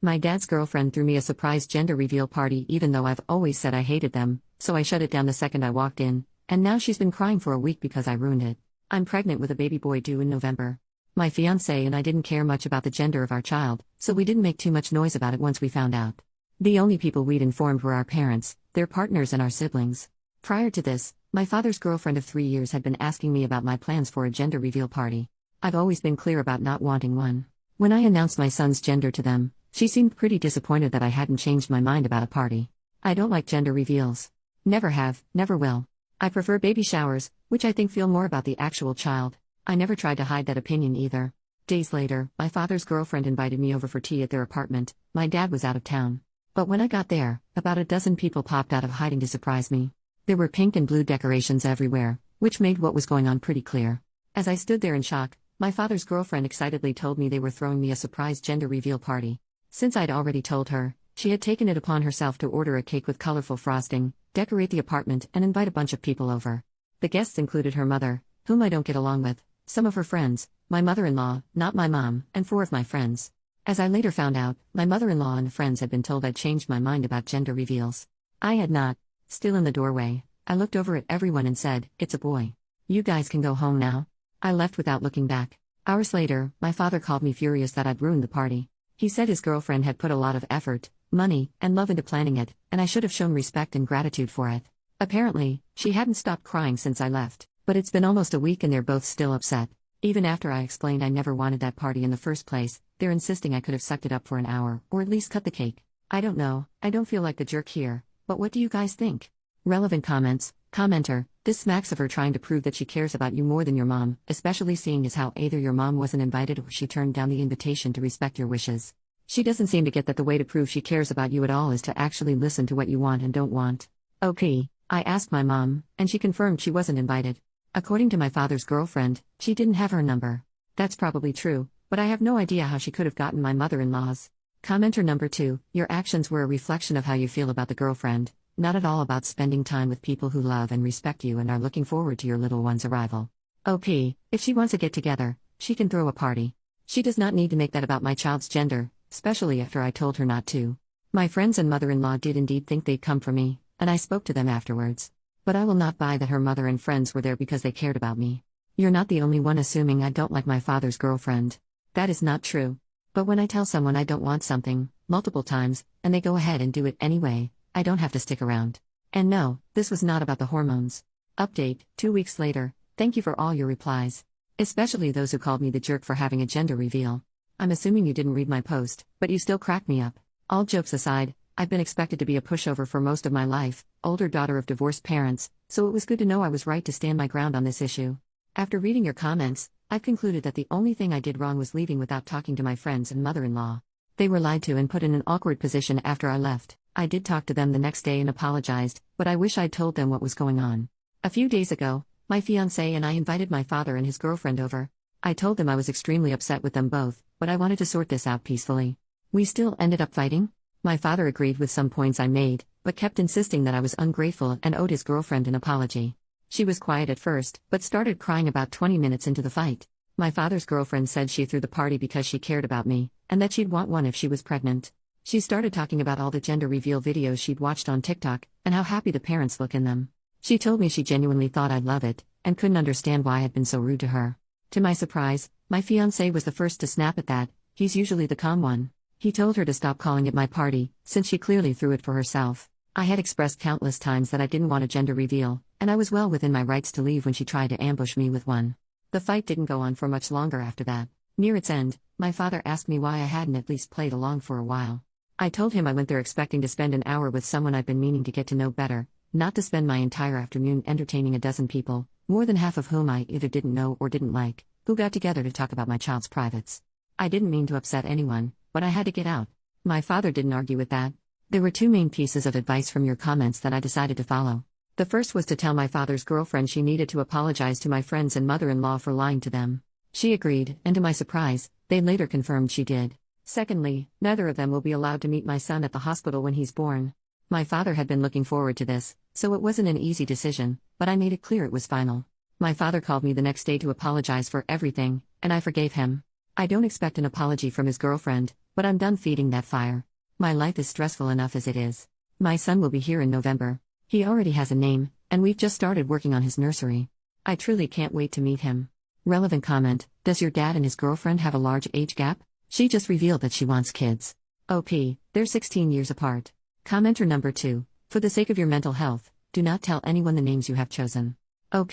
My dad's girlfriend threw me a surprise gender reveal party even though I've always said I hated them, so I shut it down the second I walked in, and now she's been crying for a week because I ruined it. I'm pregnant with a baby boy due in November. My fiancé and I didn't care much about the gender of our child, so we didn't make too much noise about it once we found out. The only people we'd informed were our parents, their partners and our siblings. Prior to this, my father's girlfriend of 3 years had been asking me about my plans for a gender reveal party. I've always been clear about not wanting one. When I announced my son's gender to them, she seemed pretty disappointed that I hadn't changed my mind about a party. I don't like gender reveals. Never have, never will. I prefer baby showers, which I think feel more about the actual child. I never tried to hide that opinion either. Days later, my father's girlfriend invited me over for tea at their apartment. My dad was out of town. But when I got there, about a dozen people popped out of hiding to surprise me. There were pink and blue decorations everywhere, which made what was going on pretty clear. As I stood there in shock, my father's girlfriend excitedly told me they were throwing me a surprise gender reveal party. Since I'd already told her, she had taken it upon herself to order a cake with colorful frosting, decorate the apartment, and invite a bunch of people over. The guests included her mother, whom I don't get along with, some of her friends, my mother-in-law, not my mom, and 4 of my friends. As I later found out, my mother-in-law and friends had been told I'd changed my mind about gender reveals. I had not. Still in the doorway, I looked over at everyone and said, "It's a boy. You guys can go home now." I left without looking back. Hours later, my father called me furious that I'd ruined the party. He said his girlfriend had put a lot of effort, money, and love into planning it, and I should have shown respect and gratitude for it. Apparently, she hadn't stopped crying since I left, but it's been almost a week and they're both still upset. Even after I explained I never wanted that party in the first place, they're insisting I could have sucked it up for an hour, or at least cut the cake. I don't know, I don't feel like the jerk here, but what do you guys think? Relevant comments. Commenter, this smacks of her trying to prove that she cares about you more than your mom, especially seeing as how either your mom wasn't invited or she turned down the invitation to respect your wishes. She doesn't seem to get that the way to prove she cares about you at all is to actually listen to what you want and don't want. Okay, I asked my mom, and she confirmed she wasn't invited. According to my father's girlfriend, she didn't have her number. That's probably true, but I have no idea how she could have gotten my mother-in-law's. Commenter number 2, your actions were a reflection of how you feel about the girlfriend, not at all about spending time with people who love and respect you and are looking forward to your little one's arrival. OP, if she wants to get together, she can throw a party. She does not need to make that about my child's gender, especially after I told her not to. My friends and mother-in-law did indeed think they'd come for me, and I spoke to them afterwards. But I will not buy that her mother and friends were there because they cared about me. You're not the only one assuming I don't like my father's girlfriend. That is not true. But when I tell someone I don't want something, multiple times, and they go ahead and do it anyway, I don't have to stick around. And no, this was not about the hormones. Update, 2 weeks later, thank you for all your replies. Especially those who called me the jerk for having a gender reveal. I'm assuming you didn't read my post, but you still crack me up. All jokes aside, I've been expected to be a pushover for most of my life, older daughter of divorced parents, so it was good to know I was right to stand my ground on this issue. After reading your comments, I've concluded that the only thing I did wrong was leaving without talking to my friends and mother-in-law. They were lied to and put in an awkward position after I left. I did talk to them the next day and apologized, but I wish I'd told them what was going on. A few days ago, my fiancé and I invited my father and his girlfriend over. I told them I was extremely upset with them both, but I wanted to sort this out peacefully. We still ended up fighting. My father agreed with some points I made, but kept insisting that I was ungrateful and owed his girlfriend an apology. She was quiet at first, but started crying about 20 minutes into the fight. My father's girlfriend said she threw the party because she cared about me, and that she'd want one if she was pregnant. She started talking about all the gender reveal videos she'd watched on TikTok, and how happy the parents look in them. She told me she genuinely thought I'd love it, and couldn't understand why I'd been so rude to her. To my surprise, my fiancé was the first to snap at that. He's usually the calm one. He told her to stop calling it my party, since she clearly threw it for herself. I had expressed countless times that I didn't want a gender reveal, and I was well within my rights to leave when she tried to ambush me with one. The fight didn't go on for much longer after that. Near its end, my father asked me why I hadn't at least played along for a while. I told him I went there expecting to spend an hour with someone I'd been meaning to get to know better, not to spend my entire afternoon entertaining a dozen people, more than half of whom I either didn't know or didn't like, who got together to talk about my child's privates. I didn't mean to upset anyone, but I had to get out. My father didn't argue with that. There were 2 main pieces of advice from your comments that I decided to follow. The first was to tell my father's girlfriend she needed to apologize to my friends and mother-in-law for lying to them. She agreed, and to my surprise, they later confirmed she did. Secondly, neither of them will be allowed to meet my son at the hospital when he's born. My father had been looking forward to this, so it wasn't an easy decision, but I made it clear it was final. My father called me the next day to apologize for everything, and I forgave him. I don't expect an apology from his girlfriend, but I'm done feeding that fire. My life is stressful enough as it is. My son will be here in November. He already has a name, and we've just started working on his nursery. I truly can't wait to meet him. Relevant comment: does your dad and his girlfriend have a large age gap? She just revealed that she wants kids. OP, they're 16 years apart. Commenter number 2: for the sake of your mental health, do not tell anyone the names you have chosen. OP,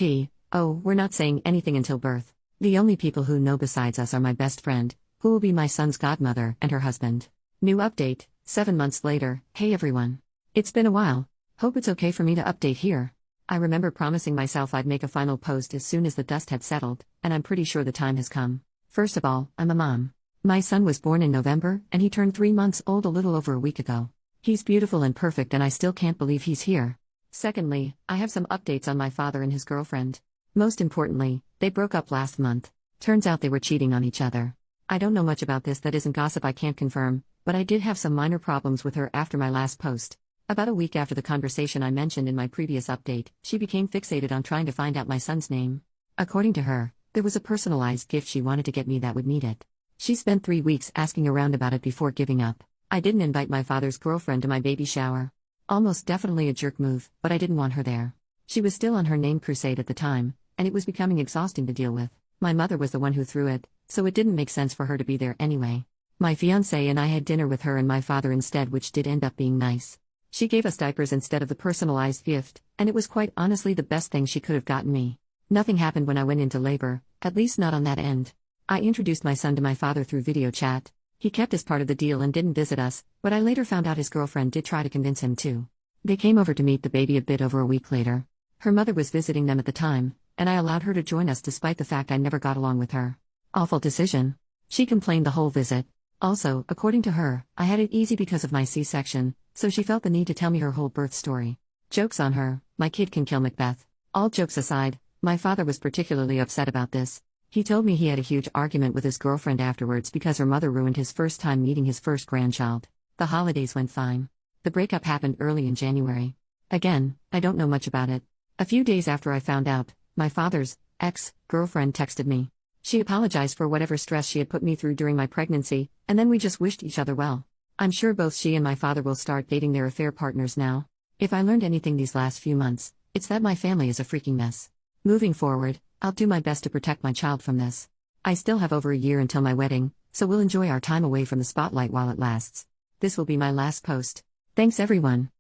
oh, we're not saying anything until birth. The only people who know besides us are my best friend, who will be my son's godmother, and her husband. New update, 7 months later. Hey everyone. It's been a while. Hope it's okay for me to update here. I remember promising myself I'd make a final post as soon as the dust had settled, and I'm pretty sure the time has come. First of all, I'm a mom. My son was born in November, and he turned 3 months old a little over a week ago. He's beautiful and perfect, and I still can't believe he's here. Secondly, I have some updates on my father and his girlfriend. Most importantly, they broke up last month. Turns out they were cheating on each other. I don't know much about this that isn't gossip I can't confirm, but I did have some minor problems with her after my last post. About a week after the conversation I mentioned in my previous update, she became fixated on trying to find out my son's name. According to her, there was a personalized gift she wanted to get me that would need it. She spent 3 weeks asking around about it before giving up. I didn't invite my father's girlfriend to my baby shower. Almost definitely a jerk move, but I didn't want her there. She was still on her name crusade at the time, and it was becoming exhausting to deal with. My mother was the one who threw it, so it didn't make sense for her to be there anyway. My fiancé and I had dinner with her and my father instead, which did end up being nice. She gave us diapers instead of the personalized gift, and it was quite honestly the best thing she could have gotten me. Nothing happened when I went into labor, at least not on that end. I introduced my son to my father through video chat. He kept his part of the deal and didn't visit us, but I later found out his girlfriend did try to convince him to. They came over to meet the baby a bit over a week later. Her mother was visiting them at the time, and I allowed her to join us despite the fact I never got along with her. Awful decision. She complained the whole visit. Also, according to her, I had it easy because of my C-section, so she felt the need to tell me her whole birth story. Joke's on her, my kid can kill Macbeth. All jokes aside, my father was particularly upset about this. He told me he had a huge argument with his girlfriend afterwards because her mother ruined his first time meeting his first grandchild. The holidays went fine. The breakup happened early in January. Again, I don't know much about it. A few days after I found out, my father's ex-girlfriend texted me. She apologized for whatever stress she had put me through during my pregnancy, and then we just wished each other well. I'm sure both she and my father will start dating their affair partners now. If I learned anything these last few months, it's that my family is a freaking mess. Moving forward, I'll do my best to protect my child from this. I still have over a year until my wedding, so we'll enjoy our time away from the spotlight while it lasts. This will be my last post. Thanks everyone.